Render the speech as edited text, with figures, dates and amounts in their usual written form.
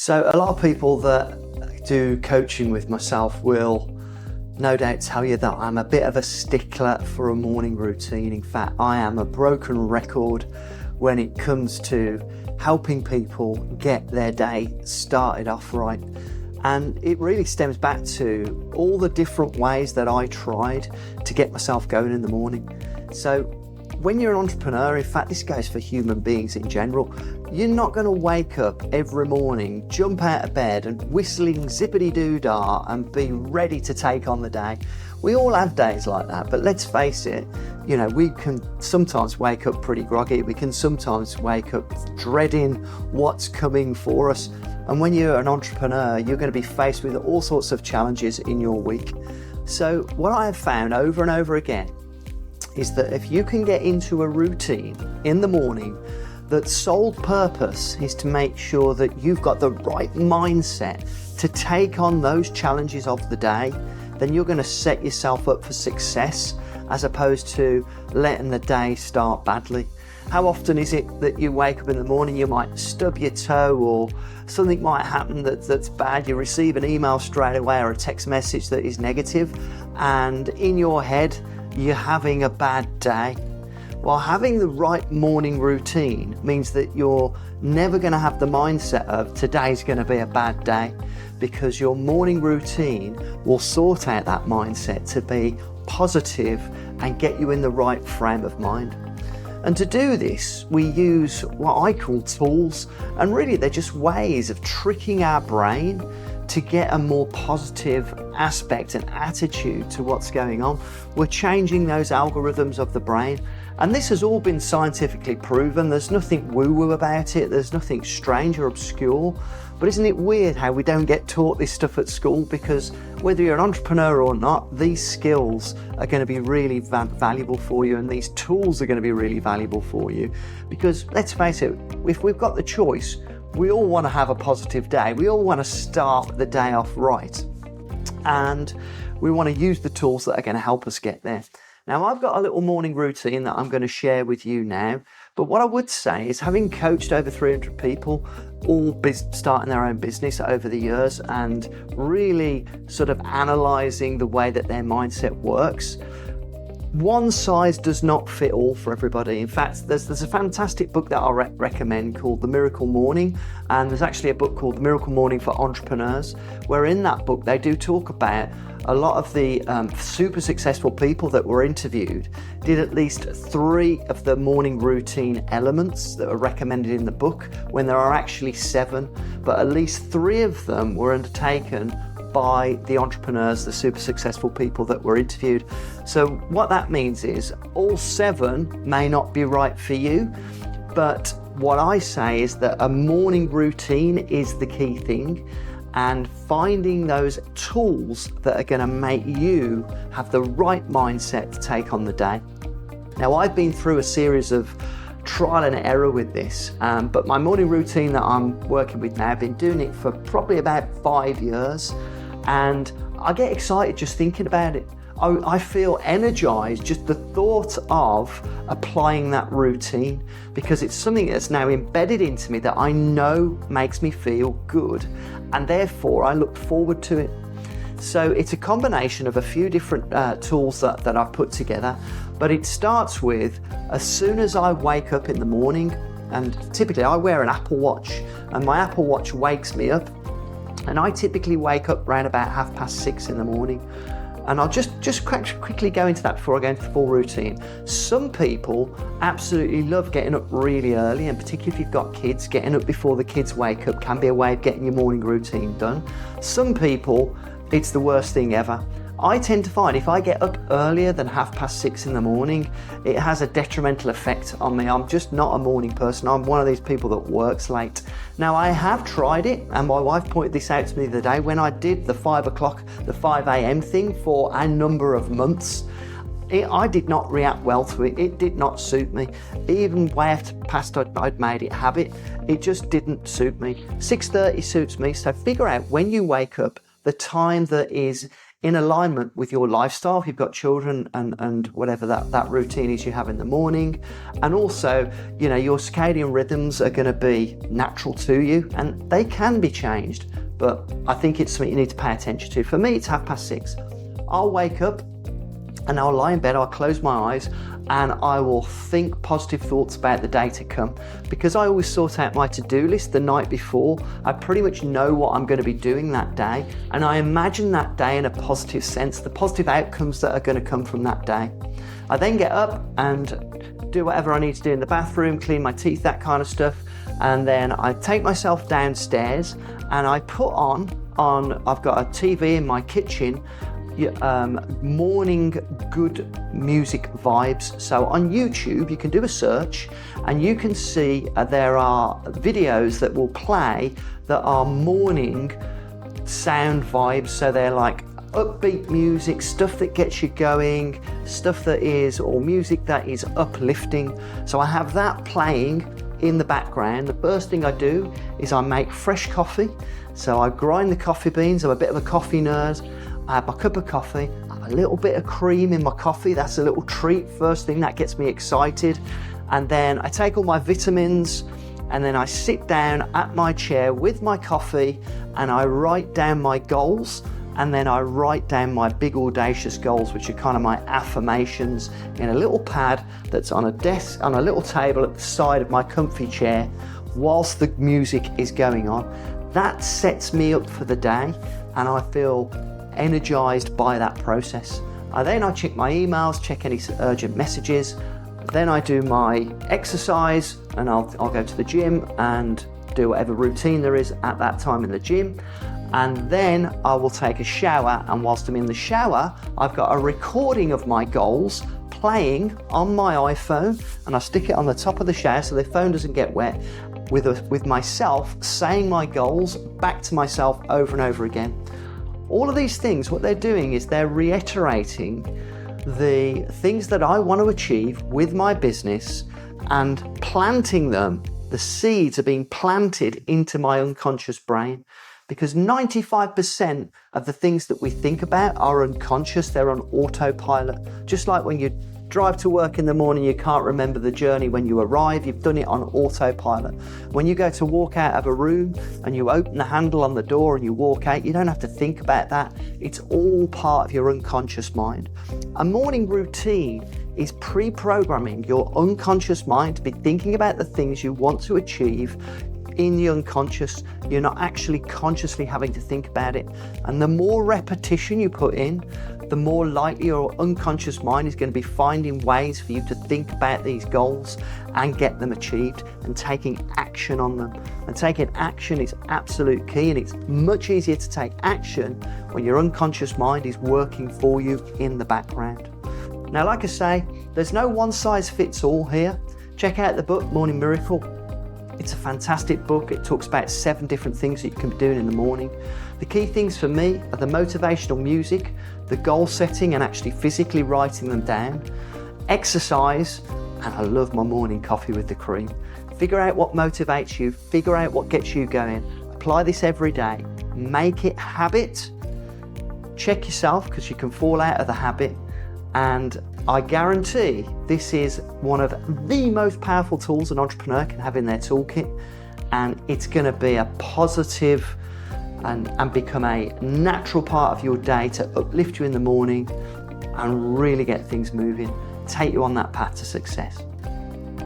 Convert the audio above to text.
So a lot of people that do coaching with myself will no doubt tell you that I'm a bit of a stickler for a morning routine. In fact, I am a broken record when it comes to helping people get their day started off right. And it really stems back to all the different ways that I tried to get myself going in the morning. So when you're an entrepreneur, in fact, this goes for human beings in general, you're not going to wake up every morning, jump out of bed and whistling zippity-doo-dah and be ready to take on the day. We all have days like that, but let's face it, we can sometimes wake up pretty groggy. We can sometimes wake up dreading what's coming for us. And when you're an entrepreneur, you're going to be faced with all sorts of challenges in your week. So what I have found over and over again is that if you can get into a routine in the morning that's sole purpose is to make sure that you've got the right mindset to take on those challenges of the day, then you're going to set yourself up for success as opposed to letting the day start badly. How often is it that you wake up in the morning, you might stub your toe or something might happen that's bad, you receive an email straight away or a text message that is negative, and in your head you're having a bad day. Well, having the right morning routine means that you're never going to have the mindset of today's going to be a bad day, because your morning routine will sort out that mindset to be positive and get you in the right frame of mind. And to do this, we use what I call tools, and really they're just ways of tricking our brain to get a more positive aspect and attitude to what's going on. We're changing those algorithms of the brain, and this has all been scientifically proven. There's nothing woo-woo about it, there's nothing strange or obscure. But isn't it weird how we don't get taught this stuff at school? Because whether you're an entrepreneur or not, these skills are going to be really valuable for you, and these tools are going to be really valuable for you. Because let's face it, if we've got the choice, we all want to have a positive day. We all want to start the day off right. And we want to use the tools that are going to help us get there. Now, I've got a little morning routine that I'm going to share with you now. But what I would say is, having coached over 300 people, all starting their own business over the years and really sort of analysing the way that their mindset works, one size does not fit all for everybody. In fact, there's a fantastic book that I recommend called The Miracle Morning, and there's actually a book called The Miracle Morning for Entrepreneurs, where in that book they do talk about a lot of the super successful people that were interviewed did at least 3 of the morning routine elements that are recommended in the book, when there are actually 7, but at least 3 of them were undertaken by the entrepreneurs, the super successful people that were interviewed. So what that means is all 7 may not be right for you, but what I say is that a morning routine is the key thing, and finding those tools that are going to make you have the right mindset to take on the day. Now, I've been through a series of trial and error with this, but my morning routine that I'm working with now, I've been doing it for probably about 5 years, and I get excited just thinking about it. I feel energized just the thought of applying that routine, because it's something that's now embedded into me that I know makes me feel good, and therefore I look forward to it. So it's a combination of a few different tools that I've put together, but it starts with, as soon as I wake up in the morning, and typically I wear an Apple Watch, and my Apple Watch wakes me up, and I typically wake up around about 6:30 in the morning. And I'll just quickly go into that before I go into the full routine. Some people absolutely love getting up really early, and particularly if you've got kids, getting up before the kids wake up can be a way of getting your morning routine done. Some people, it's the worst thing ever. I tend to find if I get up earlier than 6:30 in the morning, it has a detrimental effect on me. I'm just not a morning person. I'm one of these people that works late. Now, I have tried it, and my wife pointed this out to me the other day when I did the 5 a.m. thing for a number of months. I did not react well to it. It did not suit me. Even way after past I'd made it habit, it just didn't suit me. 6:30 suits me, so figure out when you wake up the time that is in alignment with your lifestyle if you've got children and whatever that routine is you have in the morning. And also, your circadian rhythms are going to be natural to you and they can be changed, but I think it's something you need to pay attention to. For me, it's 6:30. I'll wake up and I'll lie in bed, I'll close my eyes, and I will think positive thoughts about the day to come, because I always sort out my to-do list the night before. I pretty much know what I'm going to be doing that day, and I imagine that day in a positive sense, the positive outcomes that are going to come from that day. I then get up and do whatever I need to do in the bathroom, clean my teeth, that kind of stuff, and then I take myself downstairs and I put on I've got a TV in my kitchen, morning good music vibes. So on YouTube you can do a search and you can see there are videos that will play that are morning sound vibes. So they're like upbeat music, stuff that gets you going, or music that is uplifting. So I have that playing in the background. The first thing I do is I make fresh coffee. So I grind the coffee beans. I'm a bit of a coffee nerd. I have my cup of coffee, I have a little bit of cream in my coffee. That's a little treat, first thing that gets me excited. And then I take all my vitamins and then I sit down at my chair with my coffee and I write down my goals, and then I write down my big audacious goals, which are kind of my affirmations, in a little pad that's on a desk, on a little table at the side of my comfy chair whilst the music is going on. That sets me up for the day and I feel energized by that process. Then I check my emails, check any urgent messages. Then I do my exercise and I'll go to the gym and do whatever routine there is at that time in the gym. And then I will take a shower, and whilst I'm in the shower, I've got a recording of my goals playing on my iPhone, and I stick it on the top of the shower so the phone doesn't get wet, with myself saying my goals back to myself over and over again. All of these things, what they're doing is they're reiterating the things that I want to achieve with my business and planting them. The seeds are being planted into my unconscious brain, because 95% of the things that we think about are unconscious. They're on autopilot. Just like when you drive to work in the morning, you can't remember the journey when you arrive. You've done it on autopilot. When you go to walk out of a room and you open the handle on the door and you walk out, you don't have to think about that. It's all part of your unconscious mind. A morning routine is pre-programming your unconscious mind to be thinking about the things you want to achieve in the unconscious. You're not actually consciously having to think about it. And the more repetition you put in, the more likely your unconscious mind is going to be finding ways for you to think about these goals and get them achieved and taking action on them. And taking action is absolute key, and it's much easier to take action when your unconscious mind is working for you in the background. Now, like I say, there's no one size fits all here. Check out the book, Morning Miracle. It's a fantastic book. It talks about 7 different things that you can be doing in the morning. The key things for me are the motivational music, the goal setting and actually physically writing them down, exercise, and I love my morning coffee with the cream. Figure out what motivates you, figure out what gets you going. Apply this every day. Make it habit. Check yourself, because you can fall out of the habit. And I guarantee this is one of the most powerful tools an entrepreneur can have in their toolkit, and it's going to be a positive and become a natural part of your day to uplift you in the morning and really get things moving, take you on that path to success.